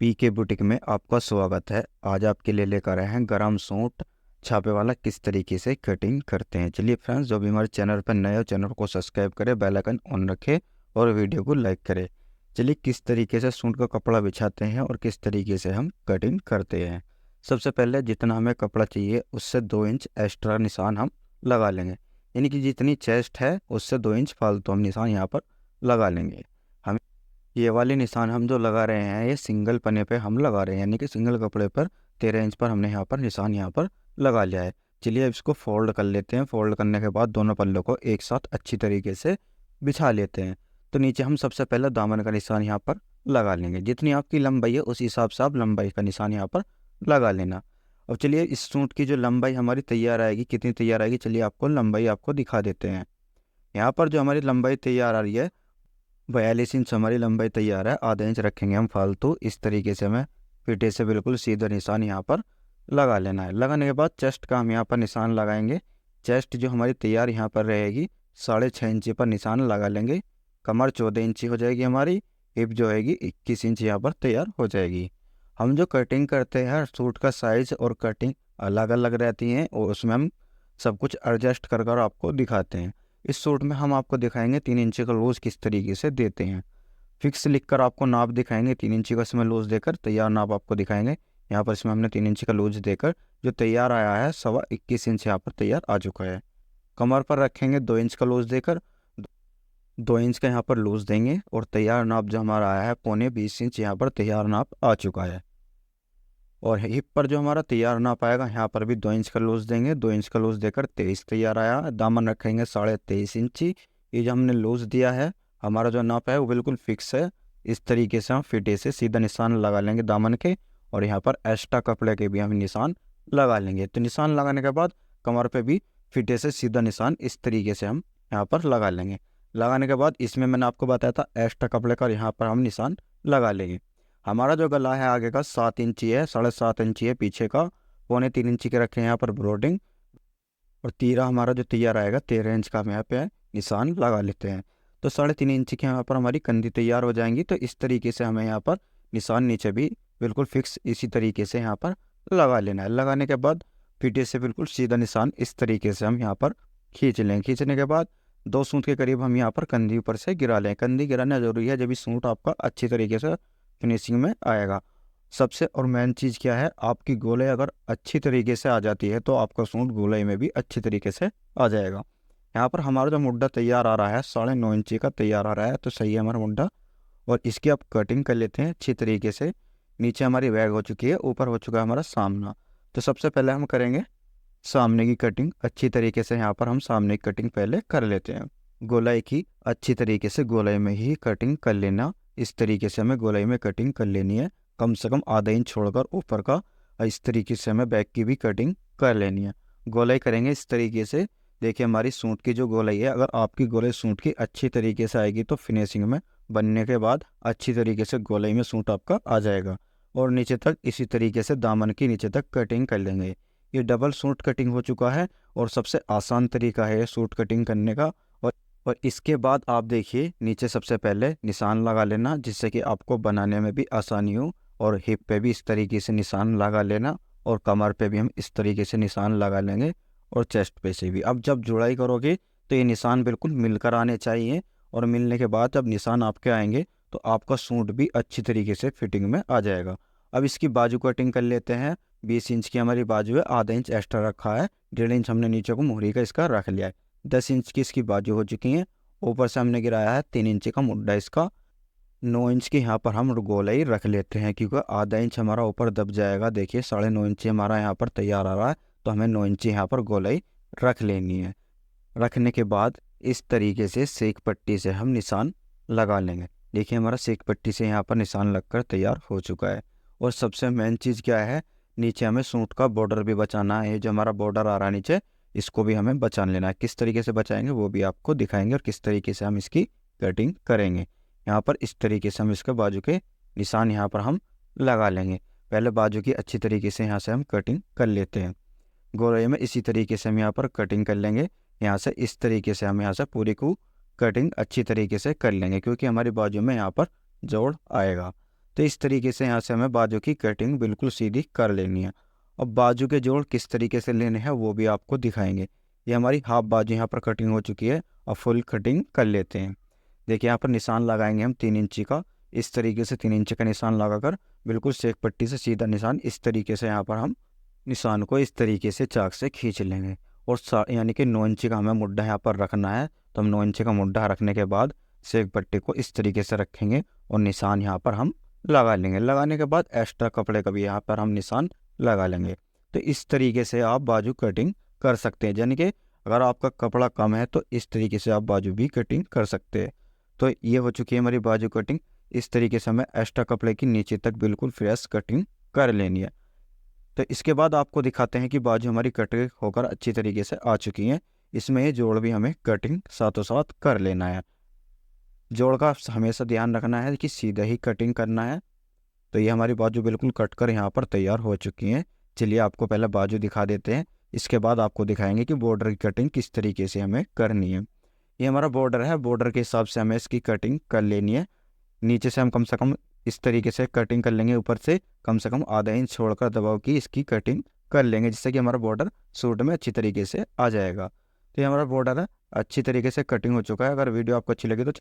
पीके boutique में आपका स्वागत है। आज आपके लिए लेकर आए हैं गरम सूट छापे वाला किस तरीके से कटिंग करते हैं। चलिए फ्रेंड्स, जो भी हमारे चैनल पर नए हो चैनल को सब्सक्राइब करें, बेल आइकन ऑन रखें और वीडियो को लाइक करें। चलिए किस तरीके से सूट का कपड़ा बिछाते हैं और किस तरीके से हम कटिंग करते हैं। सबसे पहले जितना हमें कपड़ा चाहिए उससे 2 इंच एक्स्ट्रा निशान हम लगा लेंगे, यानी कि जितनी चेस्ट है उससे 2 इंच फालतू हम निशान यहाँ पर लगा लेंगे। ये वाले निशान हम जो लगा रहे हैं ये सिंगल पन्ने पे हम लगा रहे हैं, यानी कि सिंगल कपड़े पर 13 इंच पर हमने यहाँ पर निशान यहाँ पर लगा लिया है। चलिए अब इसको फोल्ड कर लेते हैं। फोल्ड करने के बाद दोनों पल्लों को एक साथ अच्छी तरीके से बिछा लेते हैं। तो नीचे हम सबसे पहले दामन का निशान यहाँ पर लगा लेंगे। जितनी आपकी लंबाई है उस हिसाब से आप लंबाई का निशान यहाँ पर लगा लेना। अब चलिए इस सूट की जो लंबाई हमारी तैयार आएगी, कितनी तैयार आएगी, चलिए आपको लंबाई आपको दिखा देते हैं। यहाँ पर जो हमारी लंबाई तैयार आ रही है 42 इंच हमारी लंबाई तैयार है। आधा इंच रखेंगे हम फालतू। इस तरीके से हमें पीठे से बिल्कुल सीधा निशान यहाँ पर लगा लेना है। लगाने के बाद चेस्ट का हम यहाँ पर निशान लगाएंगे। चेस्ट जो हमारी तैयार यहाँ पर रहेगी 6.5 इंची पर निशान लगा लेंगे। कमर 14 इंची हो जाएगी हमारी। हिप जो होगी 21 इंच यहाँ पर तैयार हो जाएगी। हम जो कटिंग करते हैं सूट का साइज़ और कटिंग अलग अलग रहती हैं और उसमें हम सब कुछ एडजस्ट कर कर आपको दिखाते हैं। इस सूट में हम आपको दिखाएंगे 3 इंची का लूज़ किस तरीके से देते हैं। फिक्स लिखकर आपको नाप दिखाएंगे। 3 इंची का इसमें लूज़ देकर तैयार नाप आपको दिखाएंगे। यहाँ पर इसमें हमने 3 इंची का लूज़ देकर जो तैयार आया है 21.25 इंच यहाँ पर तैयार आ चुका है। कमर पर रखेंगे 2 इंच का लूज़ देकर 2 इंच का यहाँ पर लूज़ देंगे और तैयार नाप जो हमारा आया है 20.25 इंच यहाँ पर तैयार नाप आ चुका है। और हिप पर जो हमारा तैयार नाप आएगा यहाँ पर भी 2 इंच का लूज़ देंगे। 2 इंच का लूज़ देकर 23 तैयार आया। दामन रखेंगे 23.5 इंची। ये जो हमने लूज़ दिया है हमारा जो नाप है वो बिल्कुल फिक्स है। इस तरीके से हम फिटे से सीधा निशान लगा लेंगे दामन के, और यहाँ पर एक्स्ट्रा कपड़े के भी हम निशान लगा लेंगे। तो निशान लगाने के बाद कमर पे भी फिटे से सीधा निशान इस तरीके से हम यहाँ पर लगा लेंगे। लगाने के बाद इसमें मैंने आपको बताया था एक्स्ट्रा कपड़े का यहाँ पर हम निशान लगा लेंगे। हमारा जो गला है आगे का 7 इंची है, 7.5 इंची है पीछे का। 3.25 इंची के रखे हैं यहाँ पर ब्रोडिंग, और तीरा हमारा जो तैयार आएगा 13 इंच का हम यहाँ पे निशान लगा लेते हैं। तो 3.5 इंची के यहाँ पर हमारी कंधी तैयार हो जाएंगी। तो इस तरीके से हमें यहाँ पर निशान नीचे भी बिल्कुल फिक्स इसी तरीके से यहाँ पर लगा लेना है। लगाने के बाद फीते से बिल्कुल सीधा निशान इस तरीके से हम यहाँ पर खींच लें। खींचने के बाद 2 सूत के करीब हम यहाँ पर कंधी ऊपर से गिरा लें। कंधी गिराना जरूरी है जब भी सूट आपका अच्छी तरीके से फिनिशिंग में आएगा। सबसे और मेन चीज़ क्या है, आपकी गोलाई अगर अच्छी तरीके से आ जाती है तो आपका सूट गोलाई में भी अच्छी तरीके से आ जाएगा। यहाँ पर हमारा जो मुड्ढा तैयार आ रहा है 9.5 इंची का तैयार आ रहा है, तो सही है हमारा मुड्ढा। और इसकी आप कटिंग कर लेते हैं अच्छी तरीके से। नीचे हमारी बैग हो चुकी है, ऊपर हो चुका है हमारा सामना। तो सबसे पहले हम करेंगे सामने की कटिंग अच्छी तरीके से। यहाँ पर हम सामने की कटिंग पहले कर लेते हैं। गोलाई की अच्छी तरीके से गोलाई में ही कटिंग कर लेना। इस तरीके से हमें गोलाई में कटिंग कर लेनी है, कम से कम आधा इंच छोड़कर ऊपर का। इस तरीके से हमें बैक की भी कटिंग कर लेनी है। गोलाई करेंगे इस तरीके से। देखिए हमारी सूट की जो गोलाई है, अगर आपकी गोलाई सूट की अच्छी तरीके से आएगी तो फिनिशिंग में बनने के बाद अच्छी तरीके से गोलाई में सूट आपका आ जाएगा। और नीचे तक इसी तरीके से दामन की नीचे तक कटिंग कर लेंगे। ये डबल सूट कटिंग हो चुका है और सबसे आसान तरीका है सूट कटिंग करने का। और इसके बाद आप देखिए नीचे सबसे पहले निशान लगा लेना, जिससे कि आपको बनाने में भी आसानी हो। और हिप पे भी इस तरीके से निशान लगा लेना, और कमर पे भी हम इस तरीके से निशान लगा लेंगे, और चेस्ट पे से भी। अब जब जुड़ाई करोगे तो ये निशान बिल्कुल मिलकर आने चाहिए, और मिलने के बाद जब निशान आपके आएंगे तो आपका सूट भी अच्छी तरीके से फिटिंग में आ जाएगा। अब इसकी बाजू कटिंग कर लेते हैं। 20 इंच की हमारी बाजू है, आधा इंच एक्स्ट्रा रखा है। 1.5 इंच हमने नीचे को मोहरी का इसका रख लिया है। 10 इंच की इसकी बाजू हो चुकी हैं। ऊपर से हमने गिराया है 3 इंची का मुड्ढा इसका। 9 इंच की यहाँ पर हम गोलाई रख लेते हैं, क्योंकि आधा इंच हमारा ऊपर दब जाएगा। देखिए 9.5 इंची हमारा यहाँ पर तैयार आ रहा है, तो हमें 9 इंची यहाँ पर गोलाई रख लेनी है। रखने के बाद इस तरीके से सेक पट्टी से हम निशान लगा लेंगे। देखिए हमारा सेक पट्टी से यहाँ पर निशान लगकर तैयार हो चुका है। और सबसे मेन चीज़ क्या है, नीचे हमें सूट का बॉर्डर भी बचाना है। जो हमारा बॉर्डर आ रहा है नीचे, इसको भी हमें बचा लेना है। किस तरीके से बचाएंगे वो भी आपको दिखाएंगे, और किस तरीके से हम इसकी कटिंग करेंगे। यहाँ पर इस तरीके से हम इसके बाजू के निशान यहाँ पर हम लगा लेंगे। पहले बाजू की अच्छी तरीके से यहाँ से हम कटिंग कर लेते हैं। गोलाई में इसी तरीके से हम यहाँ पर कटिंग कर लेंगे। यहाँ से इस तरीके से हम यहाँ से पूरी को कटिंग अच्छी तरीके से कर लेंगे, क्योंकि हमारी बाजू में यहाँ पर जोड़ आएगा। तो इस तरीके से यहाँ से हमें बाजू की कटिंग बिल्कुल सीधी कर लेनी है। अब बाजू के जोड़ किस तरीके से लेने हैं वो भी आपको दिखाएंगे। ये हमारी हाफ बाजू यहाँ पर कटिंग हो चुकी है। अब फुल कटिंग कर लेते हैं। देखिए यहाँ पर निशान लगाएंगे हम 3 इंची का। इस तरीके से 3 इंच का निशान लगाकर बिल्कुल सेक पट्टी से सीधा निशान इस तरीके से यहाँ पर हम निशान को इस तरीके से चाक से खींच लेंगे। और यानी कि 9 इंची का हमें मुड्ढा यहाँ पर रखना है। तो हम 9 इंची का मुड्ढा रखने के बाद सेक पट्टी को इस तरीके से रखेंगे और निशान यहाँ पर हम लगा लेंगे। लगाने के बाद एक्स्ट्रा कपड़े का भी यहाँ पर हम निशान लगा लेंगे। तो इस तरीके से आप बाजू कटिंग कर सकते हैं। यानी कि अगर आपका कपड़ा कम है तो इस तरीके से आप बाजू भी कटिंग कर सकते हैं। तो ये हो चुकी है हमारी बाजू कटिंग। इस तरीके से हमें एक्स्ट्रा कपड़े की नीचे तक बिल्कुल फ्रेश कटिंग कर लेनी है। तो इसके बाद आपको दिखाते हैं कि बाजू हमारी कटिंग होकर अच्छी तरीके से आ चुकी हैं। इसमें ये जोड़ भी हमें कटिंग साथों साथ कर लेना है। जोड़ का हमेशा ध्यान रखना है कि सीधा ही कटिंग करना है। तो ये हमारी बाजू बिल्कुल कट कर यहाँ पर तैयार हो चुकी हैं। चलिए आपको पहले बाजू दिखा देते हैं, इसके बाद आपको दिखाएंगे कि बॉर्डर की कटिंग किस तरीके से हमें करनी है। ये हमारा बॉर्डर है, बॉर्डर के हिसाब से हमें इसकी कटिंग कर लेनी है। नीचे से हम कम से कम इस तरीके से कटिंग कर लेंगे, ऊपर से कम आधा इंच छोड़कर दबाव की इसकी कटिंग कर लेंगे, जिससे कि हमारा बॉर्डर सूट में अच्छी तरीके से आ जाएगा। तो ये हमारा बॉर्डर है, अच्छी तरीके से कटिंग हो चुका है। अगर वीडियो आपको अच्छी लगी तो